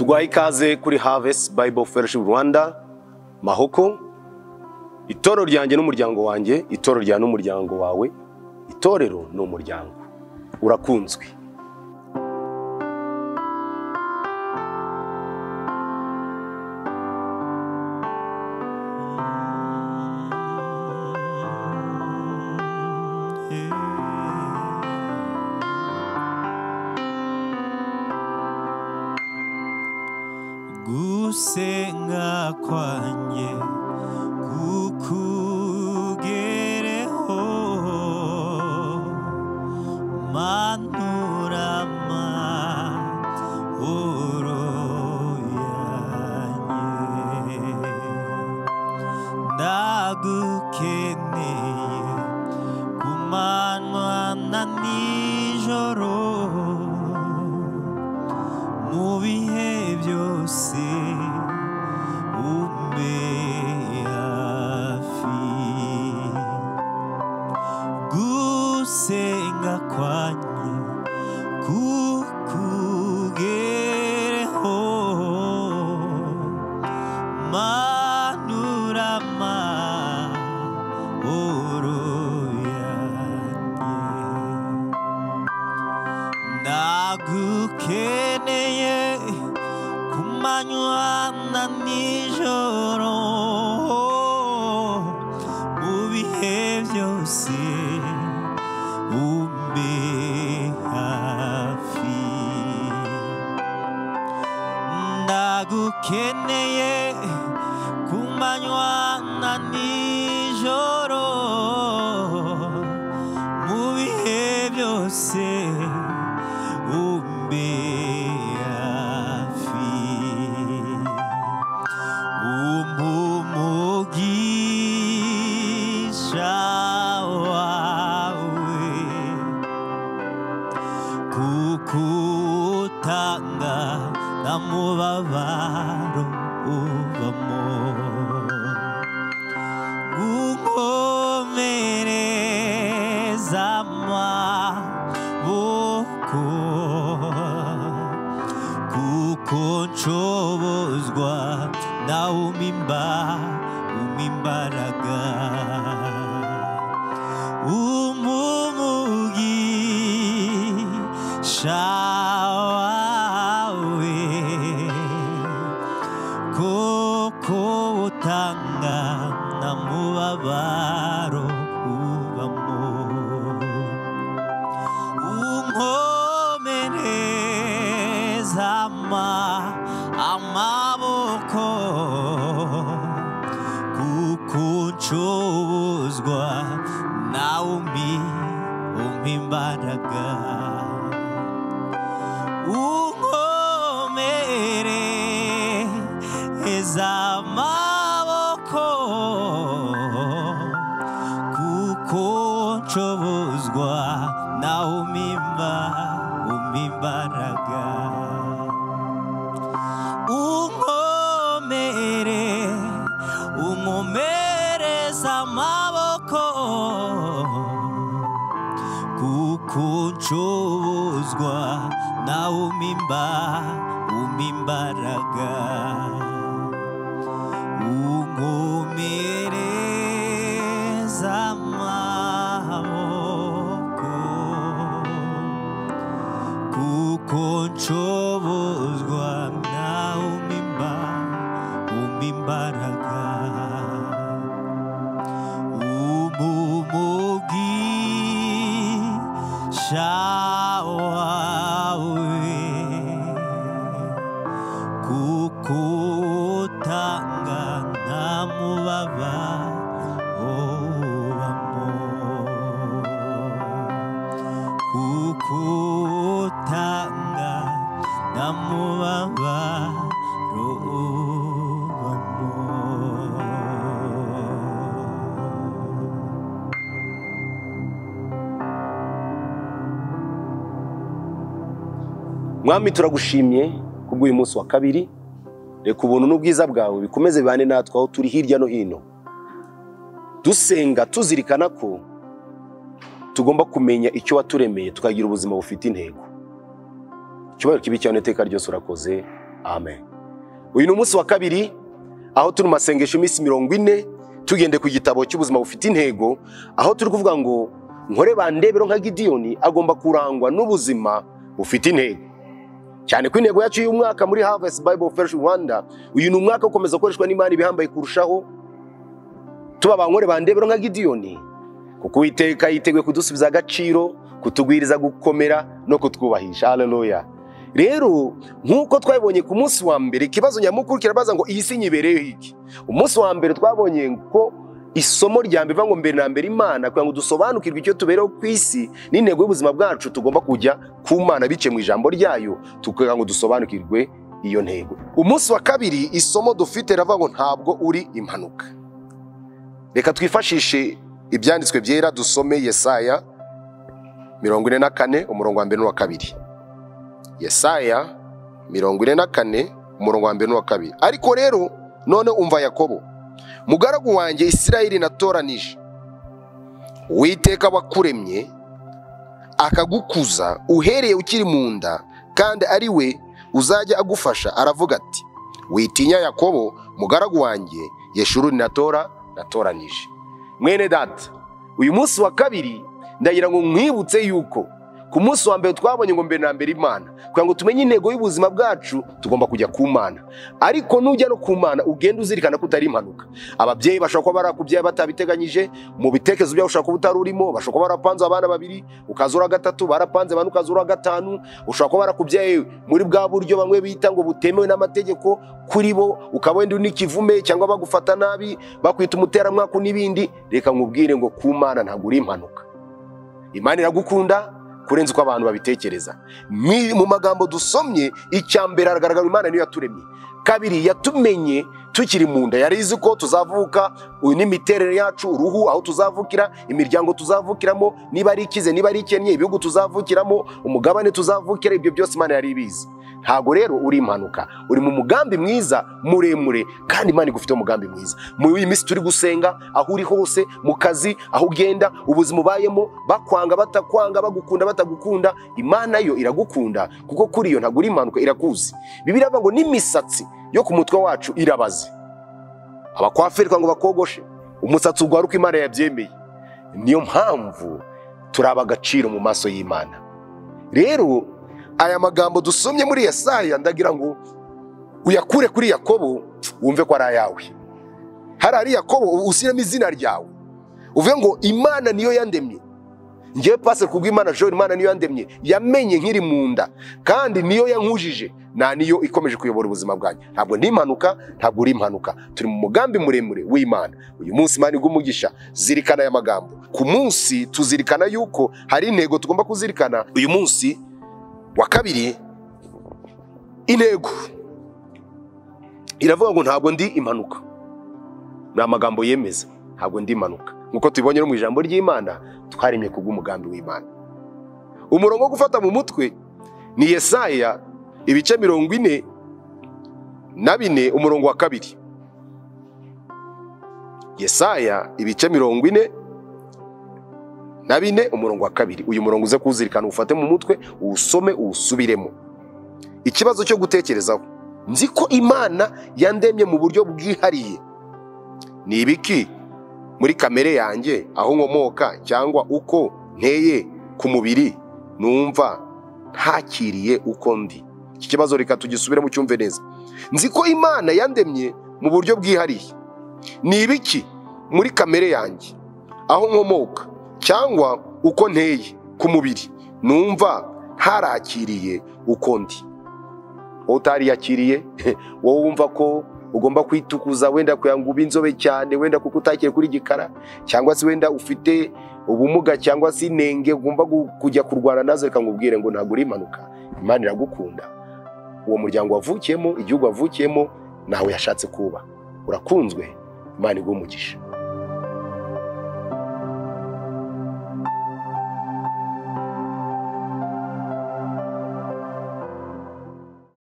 Tugwaye ikaze kuri Harvest Bible Fellowship Rwanda Mahoko. Itoro ryanjye n'umuryango wanjye, itoro rya n'umuryango wawe, itorero n'umuryango. Urakunzwe. Gusenga kwanje kukugereho manurama yanye ndagukeneye kumanywa na nijoro mu bihe byose gusenga kwanje kukugereho manurama yanye ndagukeneye kumanywa na nijoro mu bihe byose umbe hafi ndagukeneye kumanywa na nijoro mu bihe byose umbe umugisha wawe kukutanga na mubabaro ubamo gukomereza amaboko kuko nshobozwa nawe umimbaraga umugisha wawe koko utanga na mubabaro ubamo unkomereza amaboko kuko nshobozwa nawe umimbaraga unkomereza amaboko kuko nshobozwa nawe umimbaraga unkomereza amaboko kuko nshobozwa nawe umimbaraga unkomereza amaboko kuko nshobozwa nawe umimbaraga umugisha wawe kuko utanga nta mubabaro ubamo kuko utanga nta mubabaro ubamo. Mwami turagushimye kubw'uyu munsi wa kabiri. Reka ubuntu n'ubwiza bwawe bikomeze bane natwe aho turi hirya no hino. Dusenga tuzirikana ko tugomba kumenya icyo waturemeye tukagira ubuzima bufite intego. Cyubahiro kibi cyane iteka ryose urakoze. amen. Uyu ni umunsi wa kabiri aho turi mu masengesho iminsi 40 tugende ku gitabo cy'ubuzima bufite intego, aho turi kuvuga ngo nkore bandebero nka Gideyoni agomba kurangwa n'ubuzima bufite intego. Cyane ko intego yacu y'umwaka muri Harvest Bible Fellowship Rwanda, uyu ni umwaka ukomeza gukoreshwa n'Imana ibihambaye kurushaho. Tuba bankore bandebero nka Gideyoni, kuko Uwiteka yiteguye kudusubiza agaciro, kutugwiriza gukomera no kutwubahisha. Haleluya. Rero nkuko twabonye ku munsi wa mbere, ikibazo nyamukuru kirabaza ngo iyi si nyibereyeho iki. Umunsi wa mbere twabonye ko isomo rya mbere ngo mbere na mbere Imana, kugira ngo dusobanukirwe icyo tubereho ku isi n'intego y'ubuzima bwacu, tugomba kujya ku Mana bice mu ijambo ryayo, tukugira ngo dusobanukirwe iyo ntego. Umunsi wa kabiri isomo dufite rava ngo ntabwo uri impanuka. Reka twifashishe ibyanditswe byera, dusome Yesaya 44 umurongo wa 1 n'uwa 2. Yesaya 44 umurongo wa 1 n'uwa 2. Ariko rero none umva Yakobo, mugaragu wanjye Isirayeli natoranije, Uwiteka wakuremye akagukuza uhereye ukiri mu nda, kandi ari we uzajya agufasha, aravuga ati, witinya Yakobo mugaragu wanjye, Yeshuruni natoranije. Mwene data, uyu munsi wa kabiri ndagira ngo mwibutse yuko ku munsi wa mbere twabonye ngo mbere na mbere Imana, kugira ngo tumenye intego y'ubuzima bwacu tugomba kujya ku Mana. Ariko nujya no ku Mana ugenda uzirikana ko utari impanuka. Ababyeyi bashobora kuba barakubyaye batabiteganyije, mu bitekerezo byabo ushobora kuba utarurimo, bashobora kuba barapanze abana 2 ukazura 3, barapanze bane ukazura 5, ushobora kuba barakubyaye muri bwa buryo bamwe bita ngo butemewe n'amategeko kuri bo, ukaba wenda n'ikivume cyangwa bagufata nabi, bakwita umuteramwaka n'ibindi. Reka nkubwire ngo ku Mana ntabwo uri impanuka. Imana iragukunda kurenza uko abantu babitekereza. Mu magambo dusomye, icyambere aragaragara Imana niyo yaturemye. Kabiri, yatumenye tukiri mu nda, yarizi ko tuzavuka, n'imiterere yacu, uruhu, aho tuzavukira, imiryango tuzavukiramo, niba ari ikize niba ari ikennye, ibihugu tuzavukiramo, umugabane tuzavukira, ibyo byose Imana yari ibizi. Ntago rero uri impanuka, uri mu mugambi mwiza muremure, kandi Imana igufite umugambi mwiza. Mu iyi minsi turi gusenga, aho uri hose, mu kazi, aho ugenda, ubuzima ubayemo, bakwanga batakwanga, bagukunda batagukunda, Imana yo iragukunda, kuko kuri yo ntago uri impanuka, irakuzi. Bibiliya ivuga ngo n'imisatsi yo ku mutwe wacu irabaze. Abakwaferi ngo bakogoshe umusatsi ugwaruka, Imana yabyemeye. Niyo mpamvu turaba agaciro mu maso y'Imana. Rero aya magambo dusomye muri Yesaya ndagira ngo uyakure kuri Yakobo, wumve ko ari ayawe. Hari Yakobo usiremo izina ryawe, uvuge ngo Imana niyo yandemye. Ngiye Pastor kubw'Imana Joel, Imana niyo yandemye, yamenye nkiri mu nda, kandi niyo yankujije, na niyo ikomeje kuyobora ubuzima bwanjye. Ntabwo ndi impanuka, ntabwo uri impanuka, turi mu mugambi muremure w'Imana. Uyu munsi Imana igumugisha, zirikana aya magambo. Ku munsi tuzirikana yuko hari intego tugomba kuzirikana. Uyu munsi wa kabiri, intego iravuga ngo ntabwo ndi impanuka. Ni amagambo yemeza, ntabwo ndi impanuka. Nkuko tubibonye no mu ijambo ry'Imana, twaremye kubw'umugambi w'Imana. Umurongo wo gufata mu mutwe ni Yesaya ibice 44 umurongo wa 2. Yesaya ibice 44 umurongo wa 2. Uyu murongo uze kuzirikana, ufate mu mutwe, uwusome, uwusubiremo. Ikibazo cyo gutekerezaho, nzi ko Imana yandemye mu buryo bwihariye. Ni ibiki muri kamere yanjye, aho nkomoka cyangwa uko nteye ku mubiri, numva ntakiriye uko ndi? Iki kibazo reka tugisubire mu cyumve neza. Nzi ko Imana yandemye mu buryo bwihariye. Ni ibiki muri kamere yanjye, aho nkomoka cyangwa uko nteye ku mubiri, numva ntarakiriye uko ndi? Wowe utariyakiriye, wowe wumva ko ugomba kwitukuza, wenda kuyanga ube inzobe cyane, wenda kuko utakiriye kuri gikara, cyangwa se wenda ufite ubumuga cyangwa se inenge ugomba kujya kurwana nazo, reka nkubwire ngo ntabwo uri impanuka. Imana iragukunda. Uwo muryango wavukiyemo, igihugu wavukiyemo, nawe yashatse kuba, urakunzwe. Imana igumugisha.